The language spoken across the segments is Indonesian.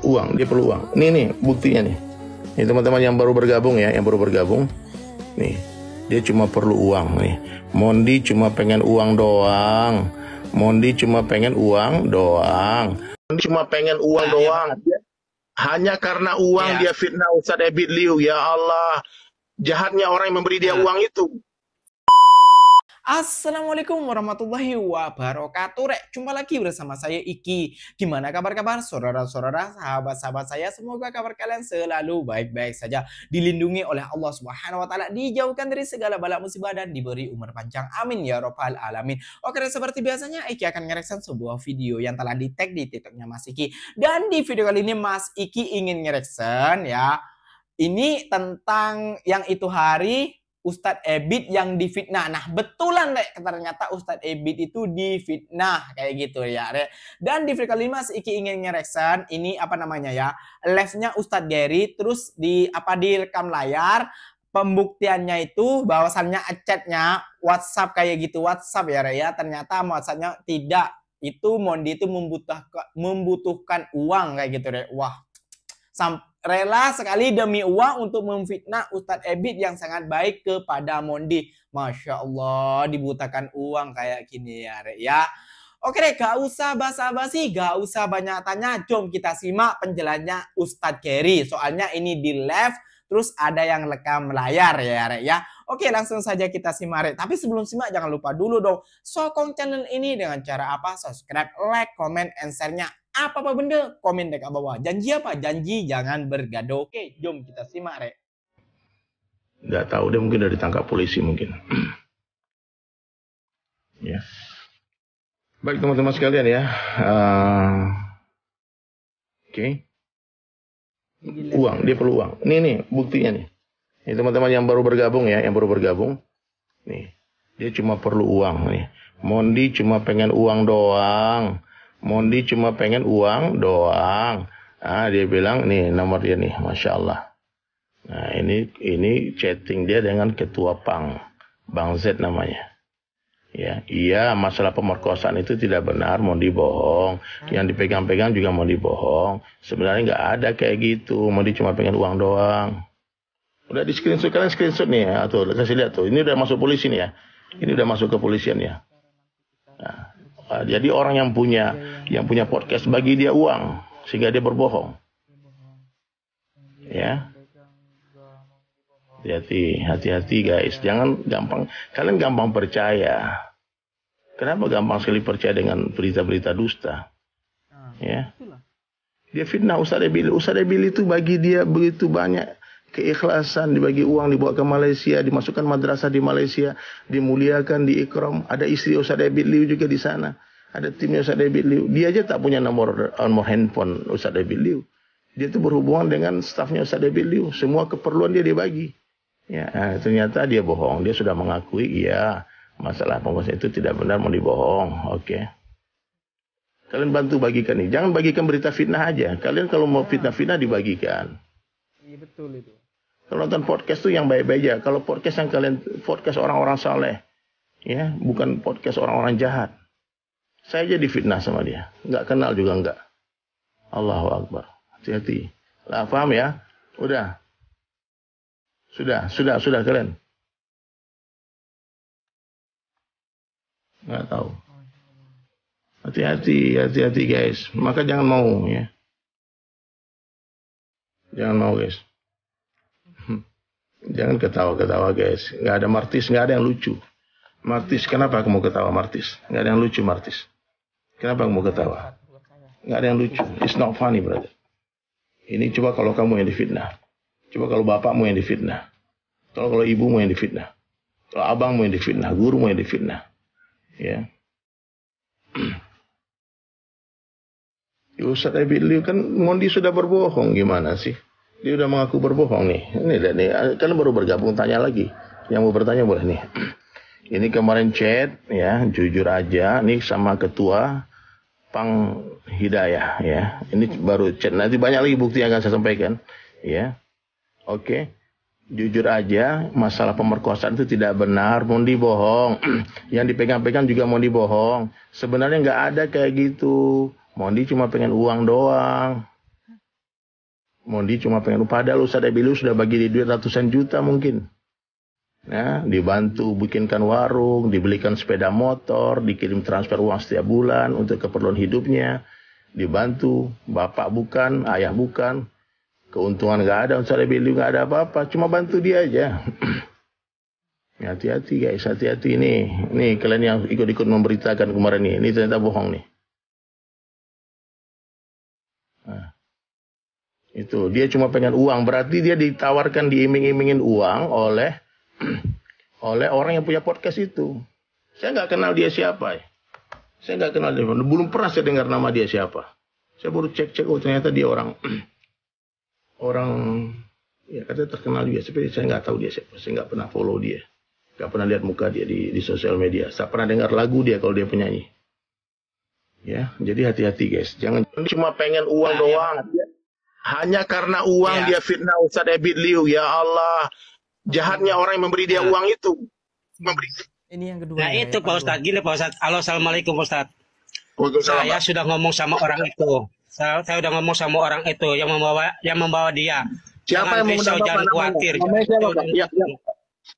uang, dia perlu uang. Nih buktinya nih. Ini teman-teman yang baru bergabung ya, yang baru bergabung. Nih, dia cuma perlu uang nih. Mondi cuma pengen uang doang. Mondi cuma pengen uang doang. Mondi cuma pengen uang doang. Hanya karena uang dia fitnah Ustadz Ebit Liu. Ya Allah, jahatnya orang yang memberi dia uang itu. Assalamualaikum warahmatullahi wabarakatuh. Jumpa lagi bersama saya Iki. Gimana kabar-kabar saudara-saudara, sahabat-sahabat saya? Semoga kabar kalian selalu baik-baik saja, dilindungi oleh Allah Subhanahu wa taala, dijauhkan dari segala bala musibah dan diberi umur panjang. Amin ya rabbal alamin. Oke, seperti biasanya Iki akan ngereaction sebuah video yang telah di-tag di TikToknya Mas Iki. Dan di video kali ini Mas Iki ingin ngereaction ya. Ini tentang yang itu hari Ustadz Ebit yang difitnah. Nah, betulan ternyata Ustadz Ebit itu difitnah kayak gitu ya, Rek. Dan di video kali ini Mas Iki ingin ngereaction ini apa namanya ya? Live-nya Ustadz Gary, terus direkam layar. Pembuktiannya itu bahwasannya chatnya WhatsApp kayak gitu, WhatsApp ya, Rek ya. Ternyata WhatsApp-nya tidak. Itu Mondi itu membutuhkan uang kayak gitu, Rek. Wah, rela sekali demi uang untuk memfitnah Ustadz Ebit yang sangat baik kepada Mondi. Masya Allah, dibutakan uang kayak gini ya, Rek ya. Oke deh, gak usah basa-basi, gak usah banyak tanya. Jom kita simak penjelasannya Ustadz Gary. Soalnya ini di live, terus ada yang rekam layar ya, Rek ya. Oke, langsung saja kita simak, Rek. Tapi sebelum simak, jangan lupa dulu dong sokong channel ini dengan cara apa? Subscribe, like, comment, and share-nya. Apa benda? Komen dekat bawah. Janji apa? Janji jangan bergaduh. Oke, jom kita simak, Rek. Nggak tahu, dia mungkin udah ditangkap polisi mungkin. Ya. Baik teman-teman sekalian ya. Oke. Uang, dia perlu uang. Nih buktinya nih. Ini teman-teman yang baru bergabung ya, yang baru bergabung. Nih, dia cuma perlu uang nih. Mondi cuma pengen uang doang. Mondi cuma pengen uang doang. Ah, dia bilang nih nomor dia nih, Masya Allah. Nah, ini chatting dia dengan ketua PANG, Bang Z namanya. Ya, iya, masalah pemerkosaan itu tidak benar, Mondi bohong. Yang dipegang-pegang juga Mondi bohong. Sebenarnya nggak ada kayak gitu. Mondi cuma pengen uang doang. Udah di screenshot, kalian screenshot nih ya, tuh kasih lihat tuh. Ini udah masuk polisi nih ya. Ini udah masuk ke polisian ya. Nah, jadi orang yang punya podcast bagi dia uang sehingga dia berbohong. Ya. Hati-hati guys, jangan kalian gampang percaya. Kenapa gampang sekali percaya dengan berita-berita dusta? Ya. Dia fitnah Ustadz Ebit. Ustadz Ebit itu bagi dia begitu banyak keikhlasan, dibagi uang, dibawa ke Malaysia, dimasukkan madrasah di Malaysia, dimuliakan, diikram. Ada istri Ustadz Ebit Liu juga di sana. Ada timnya Ustadz Ebit Liu. Dia aja tak punya nomor handphone Ustadz Ebit Liu. Dia itu berhubungan dengan stafnya Ustadz Ebit Liu. Semua keperluan dia bagi. Ya, ternyata dia bohong. Dia sudah mengakui, iya, masalah penguasa itu tidak benar, mau dibohong. Oke. Kalian bantu bagikan nih. Jangan bagikan berita fitnah aja. Kalian kalau mau fitnah dibagikan. Iya betul itu. Kalau nonton podcast tuh yang baik-baik aja. Kalau podcast yang kalian podcast orang-orang saleh, ya, bukan podcast orang-orang jahat. Saya aja difitnah sama dia, nggak kenal juga nggak. Allahu Akbar. Hati-hati. Lah, paham ya? Udah. Sudah kalian. Nggak tahu. Hati-hati guys. Maka jangan mau ya. Jangan mau guys. Jangan ketawa-ketawa guys. Nggak ada Martis, nggak ada yang lucu. Martis, kenapa kamu ketawa Martis? Nggak ada yang lucu Martis. Kenapa kamu ketawa? Nggak ada yang lucu. It's not funny brother. Ini coba kalau kamu yang difitnah. Coba kalau bapakmu yang difitnah. Kalau ibumu yang difitnah. Kalau abangmu yang difitnah. Gurumu yang difitnah. Ya. Ustadz Ebit Liu kan Mondi sudah berbohong, gimana sih? Dia udah mengaku berbohong nih. Ini kalian baru bergabung, tanya lagi. Yang mau bertanya boleh nih. Ini kemarin chat ya, jujur aja nih sama ketua Pang Hidayah ya. Ini baru chat, nanti banyak lagi bukti yang akan saya sampaikan ya. Oke. Jujur aja masalah pemerkosaan itu tidak benar, Mondi bohong. Yang dipegang-pegang juga Mondi bohong. Sebenarnya nggak ada kayak gitu. Mondi cuma pengen uang doang. Mondi cuma pengen, padahal Ustadz Ebilu sudah bagi di duit ratusan juta mungkin. Nah, dibantu bikinkan warung, dibelikan sepeda motor, dikirim transfer uang setiap bulan untuk keperluan hidupnya. Dibantu, bapak bukan, ayah bukan. Keuntungan nggak ada, Ustadz Ebilu nggak ada apa-apa, cuma bantu dia aja. Hati-hati guys, hati-hati nih. Nih kalian yang ikut-ikut memberitakan kemarin nih, ini ternyata bohong nih. Nah. Itu dia cuma pengen uang, berarti dia ditawarkan, diiming-imingin uang oleh orang yang punya podcast itu. Saya nggak kenal dia siapa ya. Saya nggak kenal dia, belum pernah saya dengar nama dia siapa. Saya baru cek-cek, oh ternyata dia orang ya katanya terkenal juga. Seperti saya nggak tahu dia siapa, saya nggak pernah follow dia, nggak pernah lihat muka dia di sosial media. Saya pernah dengar lagu dia kalau dia penyanyi. Ya, jadi hati-hati guys, jangan cuma pengen uang doang. Hanya karena uang dia fitnah Ustadz Ebit Liu. Ya Allah, jahatnya orang yang memberi dia uang itu. Ini yang kedua. Nah itu Pak Ustadz, gini Pak Ustadz. Halo, Assalamualaikum Pak Ustadz. Saya sudah ngomong sama orang itu. Saya udah ngomong sama orang itu yang membawa dia. Siapa yang mengundang Bapak? Jangan khawatir. Namanya siapa, Pak?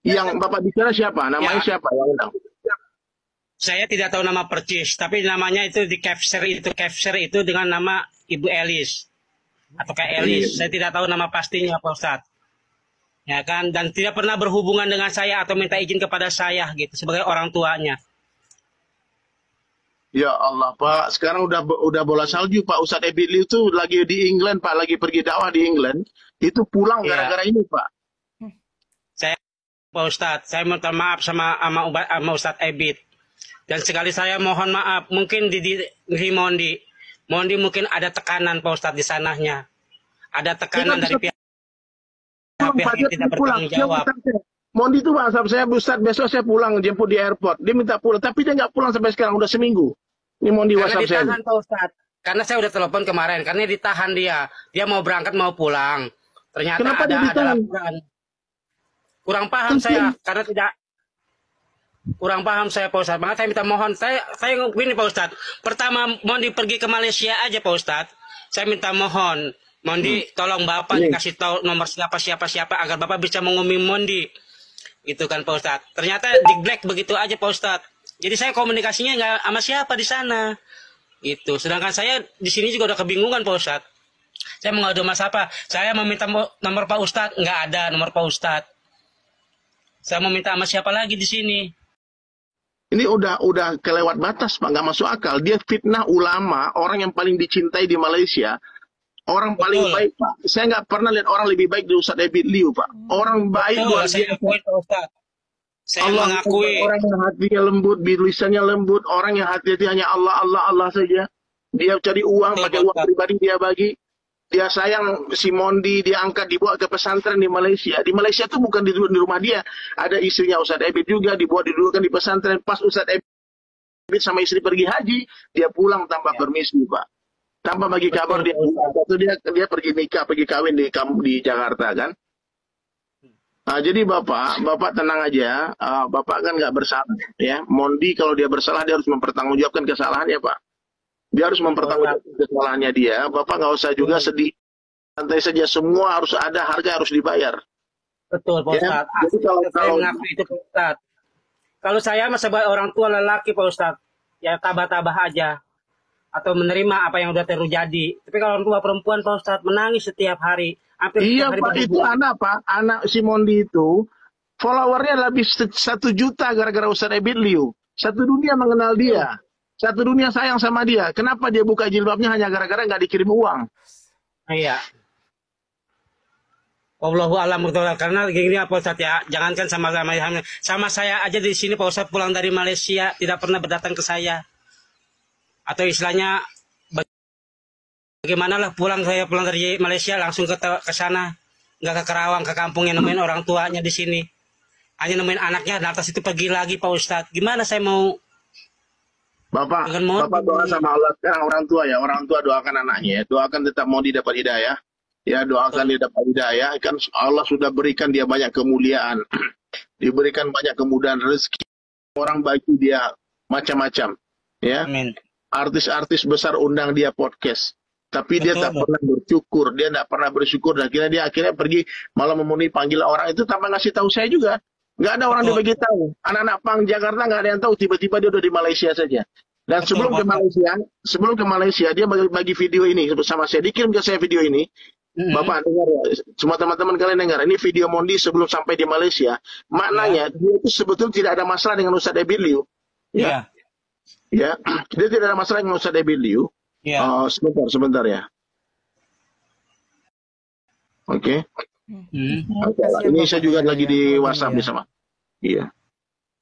Yang Bapak bicara siapa? Namanya siapa yang undang? Saya tidak tahu nama persis, tapi namanya itu di capture itu dengan nama Ibu Elis. Atau kayak Elis, saya tidak tahu nama pastinya Pak Ustadz. Ya kan, dan tidak pernah berhubungan dengan saya atau minta izin kepada saya gitu sebagai orang tuanya. Ya Allah Pak, sekarang udah bola salju Pak. Ustadz Ebit Liu itu lagi di England Pak, lagi pergi dakwah di England. Itu pulang gara-gara ini Pak. Saya Pak Ustadz, saya minta maaf sama Ustadz Ebit. Dan sekali saya mohon maaf, mungkin di Mondi mungkin ada tekanan Pak Ustadz di sananya. Ada tekanan dari pihak yang tidak bertanggung jawab. Mondi itu WhatsApp saya, Ustadz besok saya pulang jemput di airport. Dia minta pulang, tapi dia nggak pulang sampai sekarang, udah seminggu. Ini Mondi WhatsApp saya. Karena ditahan Pak Ustadz. Karena saya udah telepon kemarin, karena ditahan dia. Dia mau berangkat mau pulang. Ternyata kenapa ada laporan. Kurang paham saya, karena tidak kurang paham saya Pak Ustadz. Maka saya minta mohon, saya gini Pak Ustadz. Pertama Mondi pergi ke Malaysia aja Pak Ustadz. Saya minta mohon, Mondi tolong Bapak dikasih tahu nomor siapa agar Bapak bisa mengumumi Mondi. Itu kan Pak Ustadz. Ternyata di black begitu aja Pak Ustadz. Jadi saya komunikasinya nggak sama siapa di sana. Itu. Sedangkan saya di sini juga udah kebingungan Pak Ustadz. Saya mau ngadu mas apa? Saya meminta nomor Pak Ustadz, nggak ada nomor Pak Ustadz. Saya mau minta sama siapa lagi di sini? Ini udah kelewat batas Pak, nggak masuk akal. Dia fitnah ulama, orang yang paling dicintai di Malaysia, orang paling baik Pak. Saya nggak pernah lihat orang lebih baik dari Ustadz Ebit Liu Pak. Orang baik luar biasa. Saya mengakui. Orang yang hatinya lembut, lisannya lembut, orang yang hati-hati hanya Allah saja. Dia cari uang, pakai uang pribadi dia bagi. Dia sayang si Mondi, dia angkat, dibawa ke pesantren di Malaysia. Di Malaysia itu bukan di rumah dia. Ada istrinya Ustadz Ebit juga, dibawa didudukan di pesantren. Pas Ustadz Ebit sama istri pergi haji, dia pulang tanpa permisi, Pak. Tanpa bagi kabar dia pergi nikah, pergi kawin di Jakarta kan. Nah, jadi Bapak tenang aja. Bapak kan nggak bersalah ya. Mondi kalau dia bersalah dia harus mempertanggungjawabkan kesalahannya, Pak. Dia harus mempertanggungjawabkan kesalahannya dia. Bapak nggak usah juga sedih. Santai saja, semua harus ada, harga harus dibayar. Betul, Pak Ustadz. Ya? Jadi saya mengakui itu, Pak Ustadz. Kalau saya sebagai orang tua lelaki, Pak Ustadz, ya tabah-tabah aja. Atau menerima apa yang sudah terjadi. Tapi kalau orang tua perempuan, Pak Ustadz, menangis setiap hari. Iya, Pak, itu anak, Pak. Anak si Mondi itu, followernya lebih 1 juta gara-gara Ustadz Ebit Liu. Satu dunia mengenal dia. Satu dunia sayang sama dia. Kenapa dia buka jilbabnya hanya gara-gara nggak dikirim uang? Iya. Wallahu a'lam bishawab. Karena gini Pak Ustadz ya, jangankan sama saya aja di sini Pak Ustadz pulang dari Malaysia tidak pernah berdatang ke saya. Atau istilahnya bagaimana lah saya pulang dari Malaysia langsung ke sana, nggak ke Kerawang, ke kampungnya nemuin orang tuanya di sini. Hanya nemuin anaknya, lantas itu pergi lagi Pak Ustadz. Gimana saya mau? Bapak doa sama Allah sekarang orang tua doakan anaknya ya. Doakan tetap Mondi dapat hidayah. Ya, doakan dia dapat hidayah. Kan Allah sudah berikan dia banyak kemuliaan. Diberikan banyak kemudahan rezeki. Orang bagi dia macam-macam. Ya. Amin. Artis-artis besar undang dia podcast. tapi dia tak Betul. pernah bersyukur, dia tak pernah bersyukur, dan akhirnya pergi malah memenuhi panggilan orang itu tanpa ngasih tahu saya juga. Nggak ada orang Betul. dibagi tahu. Anak-anak pang Jakarta nggak ada yang tahu, tiba-tiba dia udah di Malaysia saja. Dan Betul, Pak Ustadz. sebelum ke Malaysia dia bagi video ini sama saya, dikirim ke saya video ini. Mm-mm. Bapak dengar ya, semua teman-teman kalian dengar. Ini video Mondi sebelum sampai di Malaysia. Maknanya dia itu sebetulnya tidak ada masalah dengan Ustadz Ebit Liu. Iya. Ya, dia tidak ada masalah dengan Ustadz Ebit Liu. Iya. Sebentar ya. Oke. Hmm. Oke, ini saya juga lagi di WhatsApp nih sama. Iya.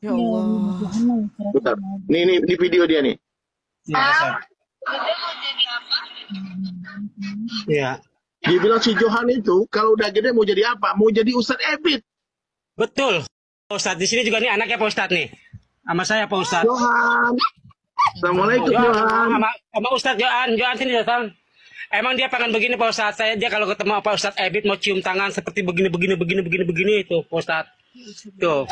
Ya Allah. Bentar. Ini video dia nih. Iya, Ustadz. Iya. Dia bilang si Johan itu kalau udah gede mau jadi apa? Mau jadi Ustadz Ebit. Betul. Pak Ustadz, di sini juga nih anaknya Pak Ustadz nih. Sama saya Pak Ustadz. Johan. Assalamualaikum Johan. Sama Ustadz Johan sini datang. Emang dia pengen begini Pak Ustadz. Dia kalau ketemu Pak Ustadz Ebit mau cium tangan seperti begini itu Pak Ustadz. Tuh.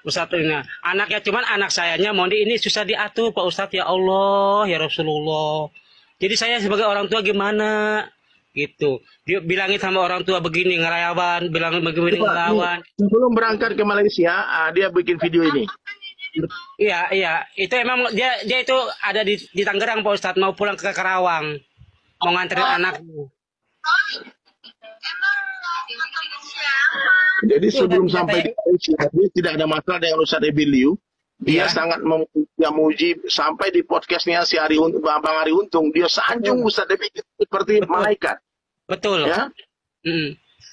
Ustadz ini. Anaknya cuman anak sayanya Mondi ini susah diatur Pak Ustadz, ya Allah, ya Rasulullah. Jadi saya sebagai orang tua gimana? Gitu. Dia bilangin sama orang tua begini ngelawan, bilangin begini ngelawan. Sebelum berangkat ke Malaysia, dia bikin video ini. Iya. Itu emang dia itu ada di Tangerang Pak Ustadz, mau pulang ke Karawang. Mau nganterin anaknya. Jadi sebelum sampai di Malaysia, dia tidak ada masalah dengan Ustadz Ebit Liu. Dia sangat memuji sampai di podcastnya si Bang Ari Untung. Dia sanjung Ustadz Ebit seperti malaikat. Betul. Ya.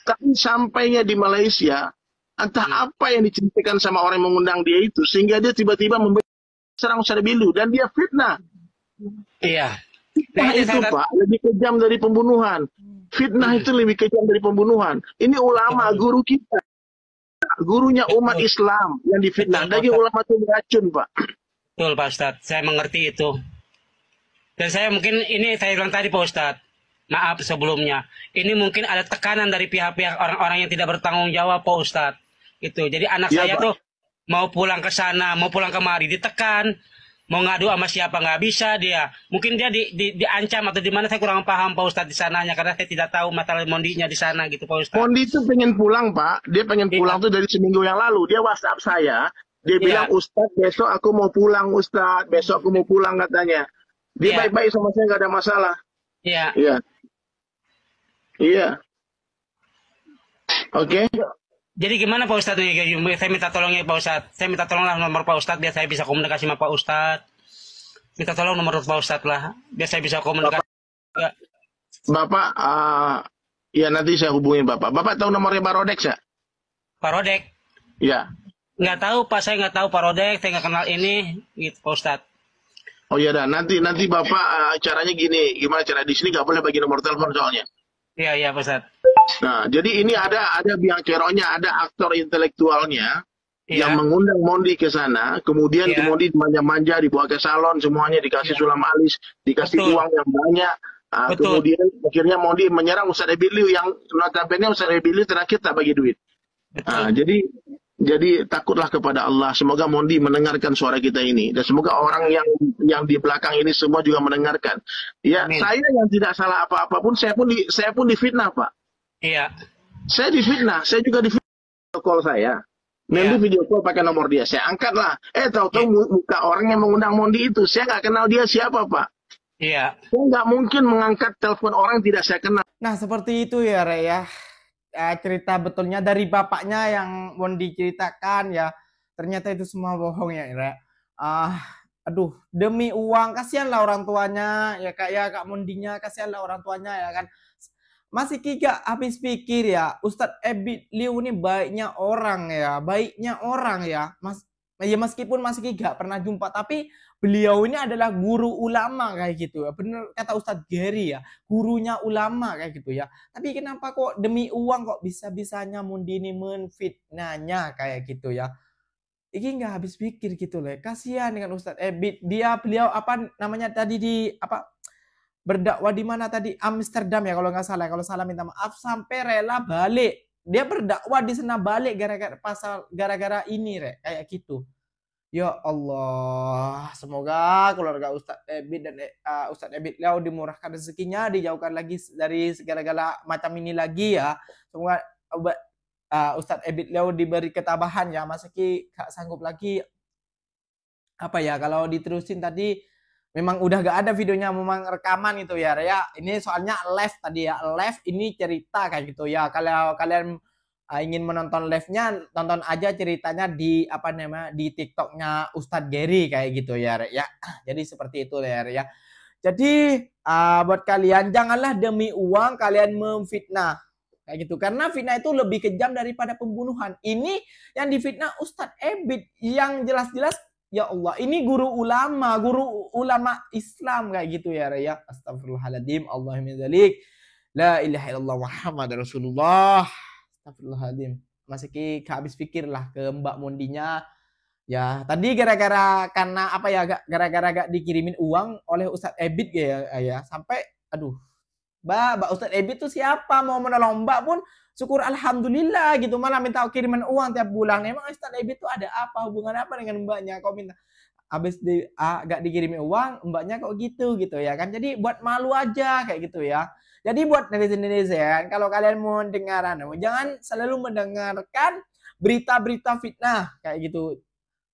Tapi sampainya di Malaysia, entah apa yang diceritakan sama orang yang mengundang dia itu, sehingga dia tiba-tiba serang Ustadz Ebit Liu dan dia fitnah. Iya. Fitnah itu Pak lebih kejam dari pembunuhan. Fitnah itu lebih kejam dari pembunuhan. Ini ulama, guru kita, gurunya umat Islam yang difitnah. Dari ulama itu beracun Pak. Betul Pak Ustadz, saya mengerti itu. Dan saya mungkin ini saya bilang tadi Pak Ustadz, maaf sebelumnya. Ini mungkin ada tekanan dari pihak-pihak orang-orang yang tidak bertanggung jawab Pak Ustadz. Itu. Jadi anak Ya, saya Pak. tuh mau pulang ke sana, mau pulang kemari ditekan. Mau ngadu sama siapa nggak bisa dia. Mungkin dia diancam atau di mana saya kurang paham Pak Ustadz di sananya karena saya tidak tahu masalah Mondinya di sana gitu Pak Ustadz. Mondi itu pengen pulang Pak. Dia pengen pulang tuh dari seminggu yang lalu. Dia WhatsApp saya. Dia bilang Ustadz besok aku mau pulang Ustadz. Besok aku mau pulang katanya. Dia baik-baik sama saya nggak ada masalah. Iya. Iya. Oke. Jadi gimana Pak Ustadz? Saya minta tolongnya Pak Ustadz. Saya minta tolonglah nomor Pak Ustadz biar saya bisa komunikasi sama Pak Ustadz. Minta tolong nomor Pak Ustadz lah biar saya bisa komunikasi. Bapak, ya nanti saya hubungin Bapak. Bapak tahu nomornya Pak Rodek ya? Pak Rodek? Ya. Nggak tahu Pak, saya nggak tahu Pak Rodek. Saya nggak kenal ini, gitu Pak Ustadz. Oh iya dah, nanti Bapak caranya gini, gimana cara di sini nggak boleh bagi nomor telepon soalnya. Iya Pak Ustadz. Nah, jadi ini ada biang keroknya, ada aktor intelektualnya yang mengundang Mondi ke sana, kemudian Mondi manja-manja dibawa ke salon, semuanya dikasih sulam alis, dikasih uang yang banyak. Kemudian akhirnya Mondi menyerang Ustadz Ebit Liu yang notabene Ustadz Ebit Liu terakhir tak bagi duit. Jadi takutlah kepada Allah. Semoga Mondi mendengarkan suara kita ini dan semoga orang yang di belakang ini semua juga mendengarkan. Ya, saya yang tidak salah apa-apa pun saya pun difitnah, Pak. Iya. Saya difitnah, saya juga difitnah call saya. Nanti video call pakai nomor dia, saya angkat lah. Tahu-tahu muka orang yang mengundang Mondi itu, saya nggak kenal dia siapa, Pak. Iya. Saya nggak mungkin mengangkat telepon orang yang tidak saya kenal. Nah, seperti itu ya, Re ya. Cerita betulnya dari bapaknya yang Mondi ceritakan ya. Ternyata itu semua bohong ya, Re. Aduh, demi uang, kasihanlah orang tuanya ya Kak Mondinya, kasihanlah orang tuanya ya kan. Masih Kika habis pikir ya, Ustadz Ebit Liu ini baiknya orang ya, ya meskipun masih Kika pernah jumpa, tapi beliau ini adalah guru ulama kayak gitu ya. Bener kata Ustadz Gary ya, gurunya ulama kayak gitu ya. Tapi kenapa kok demi uang kok bisa-bisanya Mondi ini menfitnahnya kayak gitu ya. Ini nggak habis pikir gitu loh. Kasihan dengan Ustadz Ebit. Beliau apa namanya tadi berdakwah di mana tadi, Amsterdam ya kalau nggak salah. Kalau salah minta maaf, sampai rela balik. Dia berdakwah di sana balik gara-gara ini kayak gitu. Ya Allah, semoga keluarga Ustadz Ebit dan Ustadz Ebit Liau dimurahkan rezekinya, dijauhkan lagi dari segala-gala macam ini lagi ya. Semoga Ustadz Ebit Liau diberi ketabahan ya, Mas Ki gak sanggup lagi apa ya kalau diterusin tadi memang udah gak ada videonya, memang rekaman itu ya. Ini soalnya live tadi ya, live ini cerita kayak gitu ya. Kalau kalian ingin menonton live-nya, tonton aja ceritanya di apa namanya di TikTok-nya Ustadz Gary kayak gitu ya. Jadi seperti itu ya. Jadi buat kalian janganlah demi uang kalian memfitnah kayak gitu, karena fitnah itu lebih kejam daripada pembunuhan. Ini yang difitnah Ustadz Ebit yang jelas-jelas ya Allah, ini guru ulama Islam kayak gitu ya. Astagfirullahaladzim, Allahumma dzalik. La ilaha illallah Muhammad Rasulullah. Astagfirullahaladzim. Masih habis pikir lah ke Mbak Mondinya. Ya, tadi karena apa ya, gara-gara gak dikirimin uang oleh Ustadz Ebit ya. Sampai aduh. Mbak Ustadz Ebit tuh siapa? Mau menolong Mbak pun syukur alhamdulillah gitu. Malah minta kiriman uang tiap bulan. Emang Ustadz Ebit tuh ada apa? Hubungan apa dengan Mbaknya? Kau minta habis gak dikirimin uang, Mbaknya kok gitu ya kan. Jadi buat malu aja kayak gitu ya. Jadi buat netizen-netizen, kalau kalian mau dengar, jangan selalu mendengarkan berita-berita fitnah kayak gitu.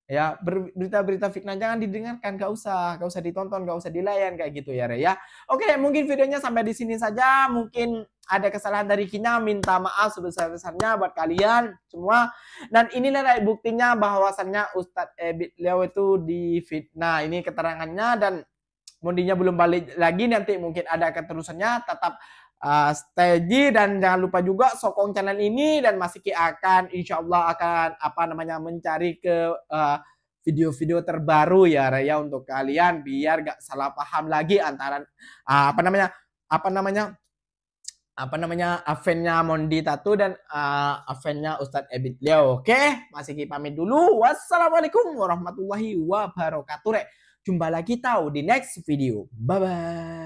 Ya, berita-berita fitnah jangan didengarkan, gak usah ditonton, gak usah dilayan kayak gitu ya. Oke, mungkin videonya sampai di sini saja. Mungkin ada kesalahan dari Kina, minta maaf sebesar-besarnya buat kalian semua. Dan inilah buktinya bahwasannya Ustadz Ebit Liau itu difitnah. Ini keterangannya, dan Mondinya belum balik lagi, nanti mungkin ada keterusannya. Tetap stay dan jangan lupa juga sokong channel ini, dan Mas Ki akan insyaallah akan mencari ke video-video terbaru ya untuk kalian, biar gak salah paham lagi antara avennya Mondi Tattoo dan avennya Ustadz Ebit Liau. Oke, Mas Ki pamit dulu. Wassalamualaikum warahmatullahi wabarakatuh. Jumpa lagi tahu di next video. Bye bye.